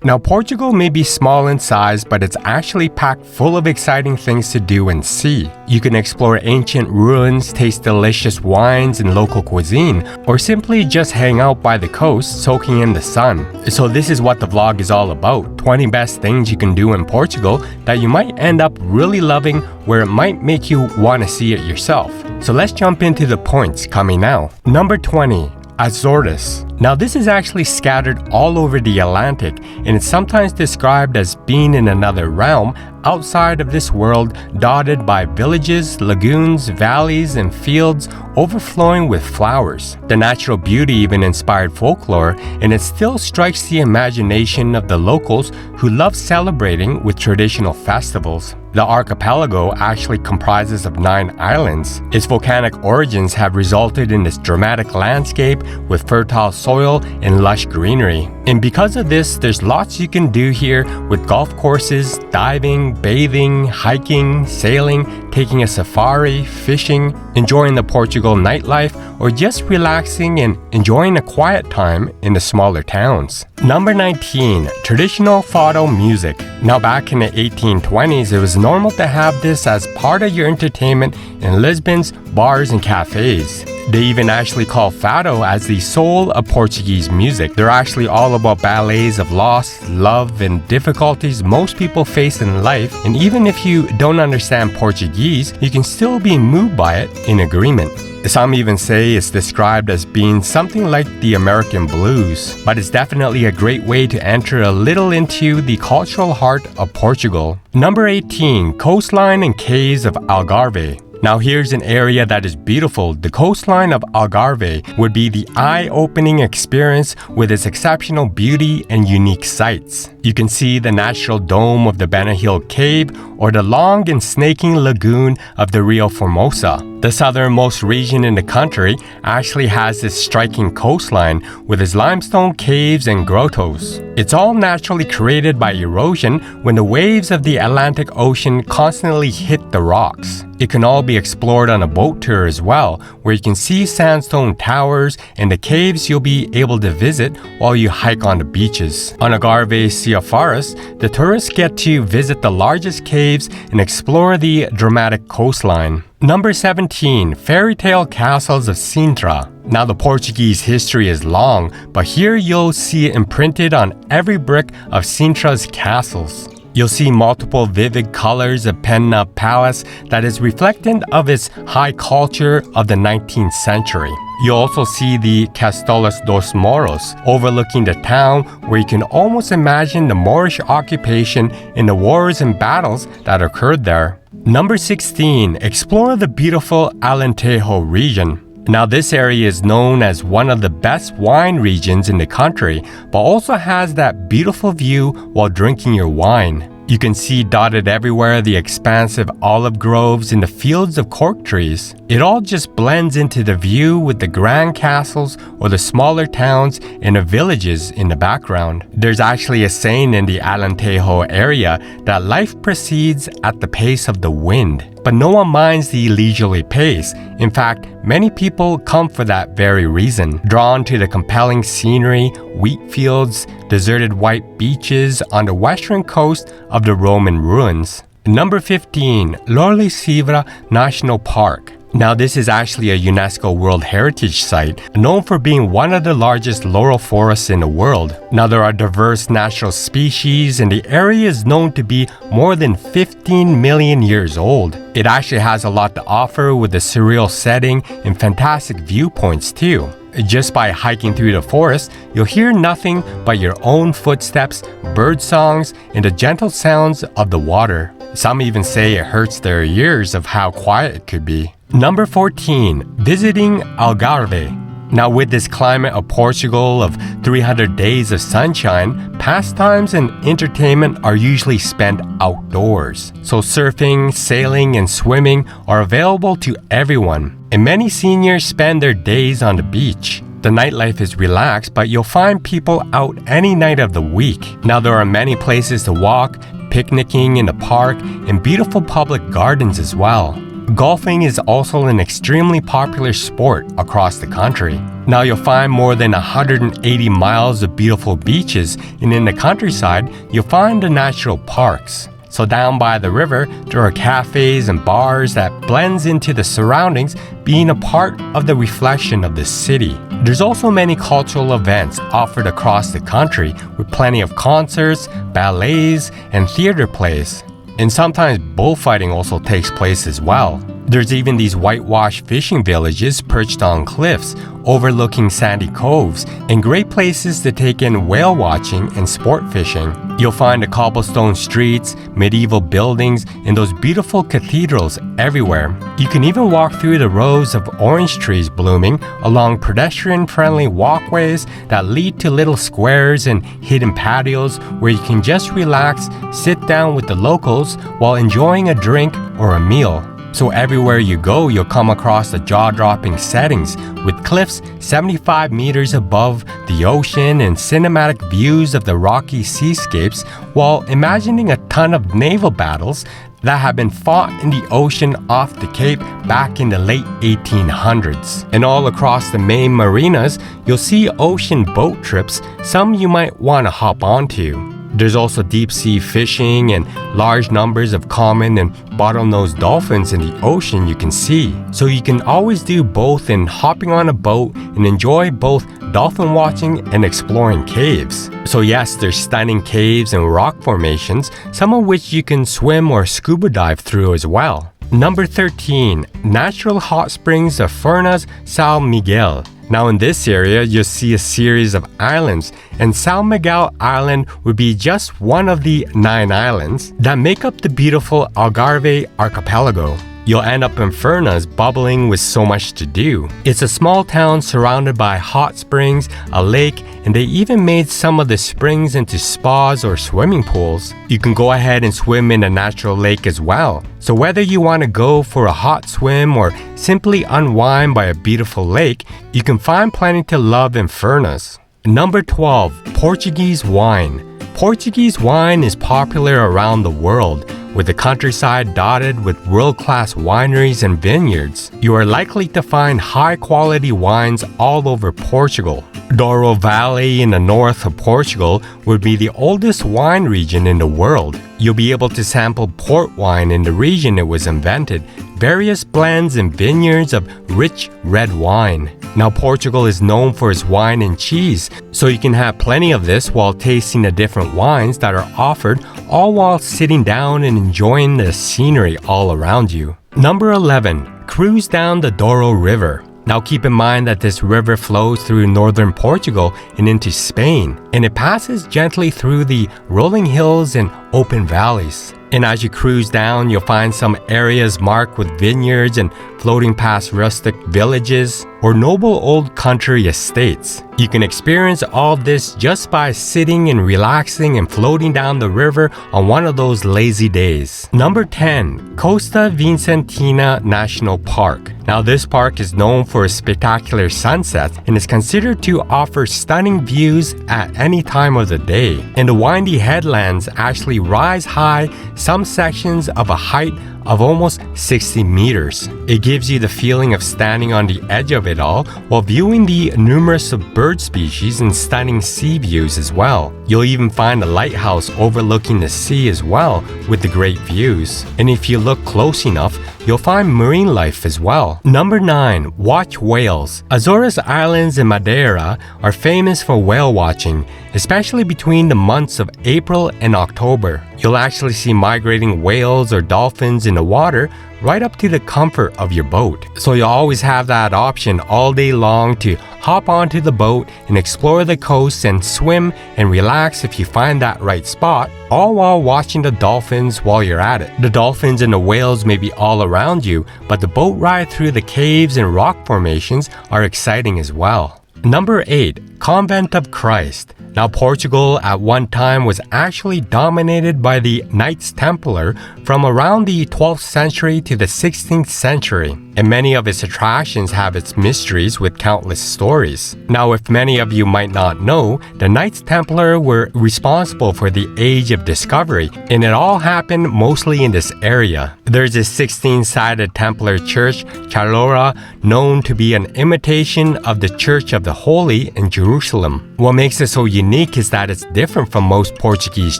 Now, Portugal may be small in size, but it's actually packed full of exciting things to do and see. You can explore ancient ruins, taste delicious wines and local cuisine, or simply just hang out by the coast, soaking in the sun. So this is what the vlog is all about, 20 best things you can do in Portugal that you might end up really loving, where it might make you want to see it yourself. So let's jump into the points coming now. Number 20. Azores. Now this is actually scattered all over the Atlantic, and it's sometimes described as being in another realm outside of this world, dotted by villages, lagoons, valleys, and fields overflowing with flowers. The natural beauty even inspired folklore, and it still strikes the imagination of the locals who love celebrating with traditional festivals. The archipelago actually comprises of 9 islands. Its volcanic origins have resulted in this dramatic landscape with fertile soil and lush greenery. And because of this, there's lots you can do here with golf courses, diving, bathing, hiking, sailing, taking a safari, fishing, enjoying the Portugal nightlife, or just relaxing and enjoying a quiet time in the smaller towns. Number 19. Traditional Fado music. Now back in the 1820s, it was normal to have this as part of your entertainment in Lisbon's bars and cafes. They even actually call Fado as the soul of Portuguese music. They're actually all about ballets of loss, love, and difficulties most people face in life, and even if you don't understand Portuguese, you can still be moved by it in agreement. Some even say it's described as being something like the American blues, but it's definitely a great way to enter a little into the cultural heart of Portugal. Number 18. Coastline and Caves of Algarve. Now here's an area that is beautiful. The coastline of Algarve would be the eye-opening experience with its exceptional beauty and unique sights. You can see the natural dome of the Pena Hill Cave or the long and snaking lagoon of the Rio Formosa. The southernmost region in the country actually has this striking coastline with its limestone caves and grottos. It's all naturally created by erosion when the waves of the Atlantic Ocean constantly hit the rocks. It can all be explored on a boat tour as well, where you can see sandstone towers and the caves you'll be able to visit while you hike on the beaches. On Algarve Sea Forest, the tourists get to visit the largest caves and explore the dramatic coastline. Number 17. Fairytale Castles of Sintra. Now the Portuguese history is long, but here you'll see it imprinted on every brick of Sintra's castles. You'll see multiple vivid colors of Pena Palace that is reflectant of its high culture of the 19th century. You'll also see the Castelos dos Moros overlooking the town, where you can almost imagine the Moorish occupation in the wars and battles that occurred there. Number 16. Explore the beautiful Alentejo region. Now this area is known as one of the best wine regions in the country, but also has that beautiful view while drinking your wine. You can see dotted everywhere the expansive olive groves and the fields of cork trees. It all just blends into the view with the grand castles or the smaller towns and the villages in the background. There's actually a saying in the Alentejo area that life proceeds at the pace of the wind. But no one minds the leisurely pace. In fact, many people come for that very reason, drawn to the compelling scenery, wheat fields, deserted white beaches on the western coast of the Roman ruins. Number 15. Lourisilva National Park. Now this is actually a UNESCO World Heritage Site, known for being one of the largest laurel forests in the world. Now there are diverse natural species, and the area is known to be more than 15 million years old. It actually has a lot to offer with a surreal setting and fantastic viewpoints too. Just by hiking through the forest, you'll hear nothing but your own footsteps, bird songs, and the gentle sounds of the water. Some even say it hurts their ears of how quiet it could be. Number 14. Visiting Algarve. Now with this climate of Portugal of 300 days of sunshine, pastimes and entertainment are usually spent outdoors. So surfing, sailing, and swimming are available to everyone. And many seniors spend their days on the beach. The nightlife is relaxed, but you'll find people out any night of the week. Now there are many places to walk, picnicking in the park, and beautiful public gardens as well. Golfing is also an extremely popular sport across the country. Now you'll find more than 180 miles of beautiful beaches, and in the countryside, you'll find the natural parks. So down by the river, there are cafes and bars that blends into the surroundings, being a part of the reflection of the city. There's also many cultural events offered across the country with plenty of concerts, ballets, and theater plays. And sometimes bullfighting also takes place as well. There's even these whitewashed fishing villages perched on cliffs, overlooking sandy coves, and great places to take in whale watching and sport fishing. You'll find the cobblestone streets, medieval buildings, and those beautiful cathedrals everywhere. You can even walk through the rows of orange trees blooming along pedestrian-friendly walkways that lead to little squares and hidden patios where you can just relax, sit down with the locals while enjoying a drink or a meal. So everywhere you go, you'll come across the jaw-dropping settings with cliffs 75 meters above the ocean and cinematic views of the rocky seascapes while imagining a ton of naval battles that have been fought in the ocean off the Cape back in the late 1800s. And all across the main marinas, you'll see ocean boat trips, some you might want to hop onto. There's also deep-sea fishing and large numbers of common and bottlenose dolphins in the ocean you can see. So you can always do both in hopping on a boat and enjoy both dolphin watching and exploring caves. So yes, there's stunning caves and rock formations, some of which you can swim or scuba dive through as well. Number 13. Natural Hot Springs of Furnas São Miguel. Now in this area, you'll see a series of islands, and São Miguel Island would be just one of the 9 islands that make up the beautiful Algarve archipelago. You'll end up in Furnas bubbling with so much to do. It's a small town surrounded by hot springs, a lake, and they even made some of the springs into spas or swimming pools. You can go ahead and swim in a natural lake as well. So whether you want to go for a hot swim or simply unwind by a beautiful lake, you can find plenty to love in Furnas. Number 12. Portuguese Wine. Portuguese wine is popular around the world, with the countryside dotted with world-class wineries and vineyards. You are likely to find high-quality wines all over Portugal. Douro Valley in the north of Portugal would be the oldest wine region in the world. You'll be able to sample port wine in the region it was invented, various blends and vineyards of rich red wine. Now Portugal is known for its wine and cheese, so you can have plenty of this while tasting the different wines that are offered, all while sitting down and enjoying the scenery all around you. Number 11. Cruise down the Douro River. Now keep in mind that this river flows through northern Portugal and into Spain, and it passes gently through the rolling hills and open valleys. And as you cruise down, you'll find some areas marked with vineyards and floating past rustic villages or noble old country estates. You can experience all this just by sitting and relaxing and floating down the river on one of those lazy days. Number 10. Costa Vincentina National Park. Now this park is known for its spectacular sunsets and is considered to offer stunning views at any time of the day. And the windy headlands actually rise high, some sections of a height of almost 60 meters. It gives you the feeling of standing on the edge of it all while viewing the numerous of bird species and stunning sea views as well. You'll even find a lighthouse overlooking the sea as well with the great views. And if you look close enough, you'll find marine life as well. Number 9. Watch whales. Azores Islands and Madeira are famous for whale watching, especially between the months of April and October. You'll actually see migrating whales or dolphins in the water right up to the comfort of your boat. So you'll always have that option all day long to hop onto the boat and explore the coast and swim and relax if you find that right spot, all while watching the dolphins while you're at it. The dolphins and the whales may be all around you, but the boat ride through the caves and rock formations are exciting as well. Number 8. Convent of Christ. Now Portugal at one time was actually dominated by the Knights Templar from around the 12th century to the 16th century. and many of its attractions have its mysteries with countless stories. Now, if many of you might not know, the Knights Templar were responsible for the Age of Discovery, and it all happened mostly in this area. There's a 16-sided Templar church, Chalora, known to be an imitation of the Church of the Holy in Jerusalem. What makes it so unique is that it's different from most Portuguese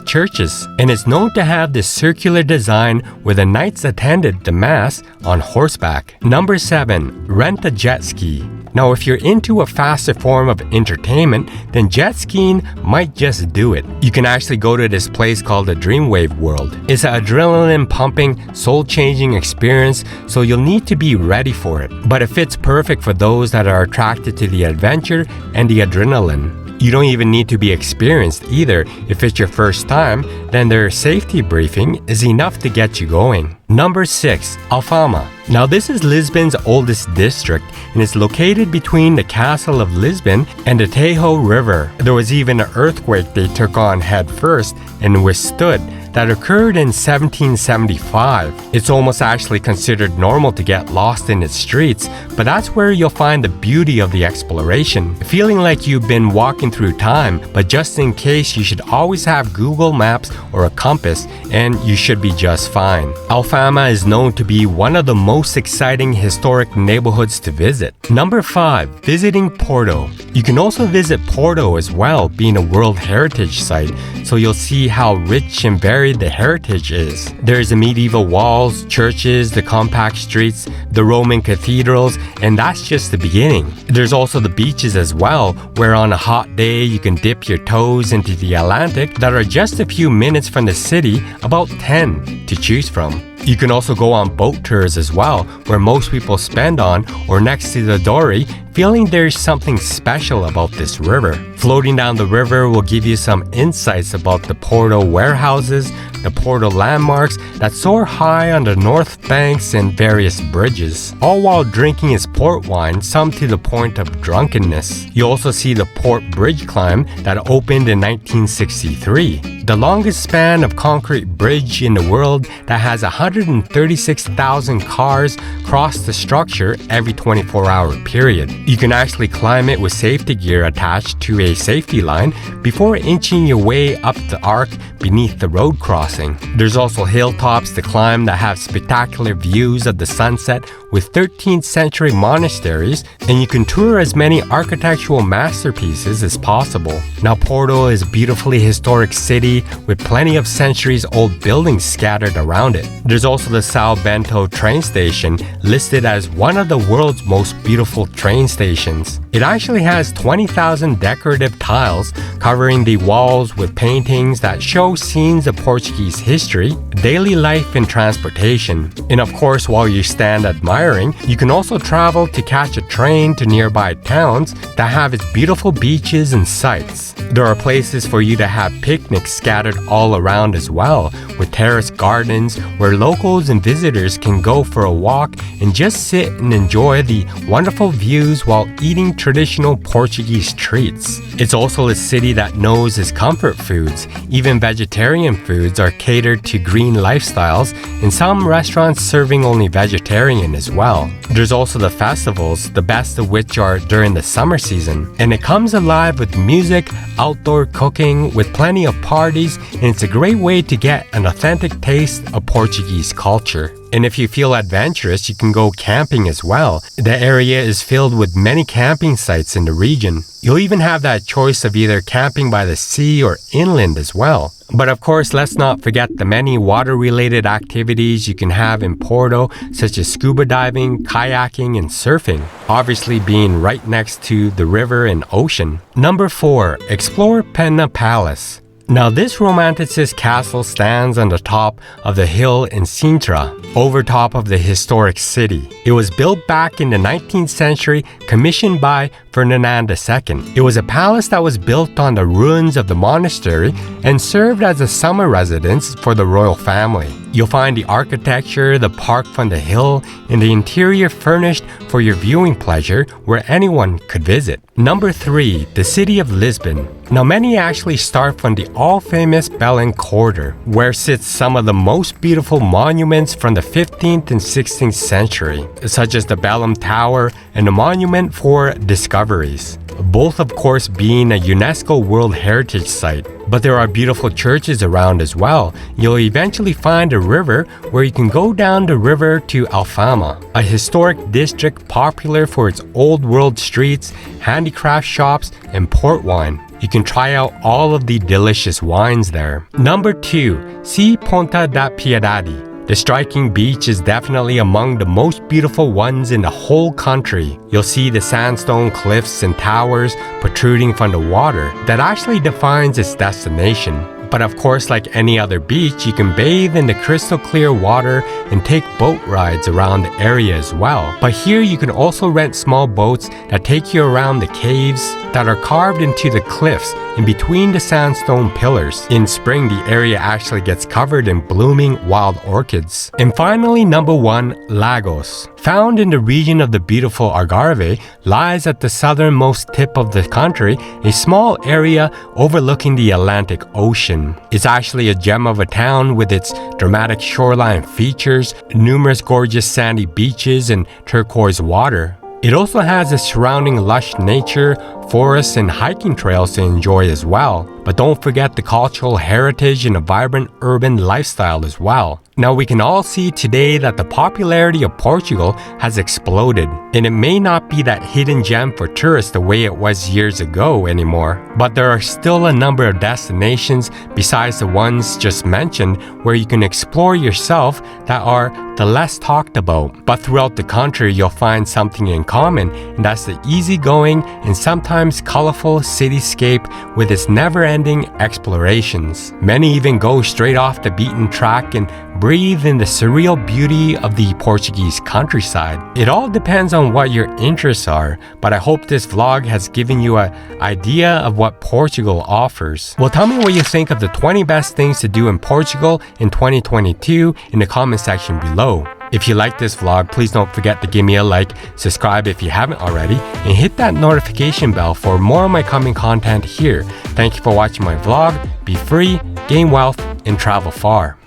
churches, and it's known to have this circular design where the knights attended the Mass on horseback. Number 7. Rent a jet ski. Now, if you're into a faster form of entertainment, then jet skiing might just do it. You can actually go to this place called the Dreamwave World. It's an adrenaline-pumping, soul-changing experience, so you'll need to be ready for it. But it fits perfect for those that are attracted to the adventure and the adrenaline. You don't even need to be experienced either. If it's your first time, then their safety briefing is enough to get you going. Number 6. Alfama. Now, this is Lisbon's oldest district, and it's located between the castle of Lisbon and the Tejo River. There was even an earthquake they took on head first and withstood that occurred in 1775. It's almost actually considered normal to get lost in its streets, but that's where you'll find the beauty of the exploration. Feeling like you've been walking through time, but just in case, you should always have Google Maps or a compass, and you should be just fine. Alfama is known to be one of the most exciting historic neighborhoods to visit. Number 5. Visiting Porto. You can also visit Porto as well, being a World Heritage Site, so you'll see how rich and varied the heritage is. There's the medieval walls, churches, the compact streets, the Roman cathedrals, and that's just the beginning. There's also the beaches as well, where on a hot day you can dip your toes into the Atlantic that are just a few minutes from the city, about 10 to choose from. You can also go on boat tours as well, where most people spend on or next to the Douro, feeling there's something special about this river. Floating down the river will give you some insights about the Porto warehouses, the Porto landmarks that soar high on the north banks and various bridges, all while drinking its port wine, some to the point of drunkenness. You also see the Port Bridge climb that opened in 1963, the longest span of concrete bridge in the world that has 136,000 cars cross the structure every 24-hour period. You can actually climb it with safety gear attached to a safety line before inching your way up the arc beneath the road crossing. There's also hilltops to climb that have spectacular views of the sunset with 13th century monasteries, and you can tour as many architectural masterpieces as possible. Now, Porto is a beautifully historic city with plenty of centuries old buildings scattered around it. There's also the São Bento train station, listed as one of the world's most beautiful train stations. It actually has 20,000 decorative tiles covering the walls with paintings that show scenes of Portuguese history, daily life, and transportation. And of course, while you stand admiring, you can also travel to catch a train to nearby towns that have its beautiful beaches and sights. There are places for you to have picnics scattered all around as well, with terrace gardens where locals and visitors can go for a walk and just sit and enjoy the wonderful views while eating traditional Portuguese treats. It's also a city that knows its comfort foods. Even vegetarian foods are catered to green lifestyles, and some restaurants serving only vegetarian as well. There's also the festivals, the best of which are during the summer season, and it comes alive with music, outdoor cooking, with plenty of parties, and it's a great way to get an authentic taste of Portuguese culture. And if you feel adventurous, you can go camping as well. The area is filled with many camping sites in the region. You'll even have that choice of either camping by the sea or inland as well. But of course, let's not forget the many water-related activities you can have in Porto, such as scuba diving, kayaking, and surfing, obviously being right next to the river and ocean. Number 4. Explore Pena Palace. Now, this romanticist castle stands on the top of the hill in Sintra, over top of the historic city. It was built back in the 19th century, commissioned by Ferdinand II. It was a palace that was built on the ruins of the monastery and served as a summer residence for the royal family. You'll find the architecture, the park from the hill, and the interior furnished for your viewing pleasure where anyone could visit. Number 3, the city of Lisbon. Now many actually start from the all-famous Belém quarter, where sits some of the most beautiful monuments from the 15th and 16th century, such as the Belém Tower and the Monument for Discoveries. Both of course being a UNESCO World Heritage Site. But there are beautiful churches around as well. You'll eventually find a river where you can go down the river to Alfama, a historic district popular for its old world streets, handicraft shops, and port wine. You can try out all of the delicious wines there. Number 2, see Ponta Da Piedade. The striking beach is definitely among the most beautiful ones in the whole country. You'll see the sandstone cliffs and towers protruding from the water that actually defines its destination. But of course, like any other beach, you can bathe in the crystal clear water and take boat rides around the area as well. But here you can also rent small boats that take you around the caves that are carved into the cliffs in between the sandstone pillars. In spring, the area actually gets covered in blooming wild orchids. And finally, number 1, Lagos. Found in the region of the beautiful Algarve, lies at the southernmost tip of the country, a small area overlooking the Atlantic Ocean. It's actually a gem of a town with its dramatic shoreline features, numerous gorgeous sandy beaches, and turquoise water. It also has a surrounding lush nature, forests, and hiking trails to enjoy as well. But don't forget the cultural heritage and a vibrant urban lifestyle as well. Now we can all see today that the popularity of Portugal has exploded, and it may not be that hidden gem for tourists the way it was years ago anymore. But there are still a number of destinations besides the ones just mentioned where you can explore yourself that are the less talked about. But throughout the country you'll find something in common, and that's the easygoing and sometimes colorful cityscape with its never-ending explorations. Many even go straight off the beaten track and breathe in the surreal beauty of the Portuguese countryside. It all depends on what your interests are, but I hope this vlog has given you an idea of what Portugal offers. Well, tell me what you think of the 20 best things to do in Portugal in 2022 in the comment section below. If you like this vlog, please don't forget to give me a like, subscribe if you haven't already, and hit that notification bell for more of my coming content here. Thank you for watching my vlog. Be free, gain wealth, and travel far.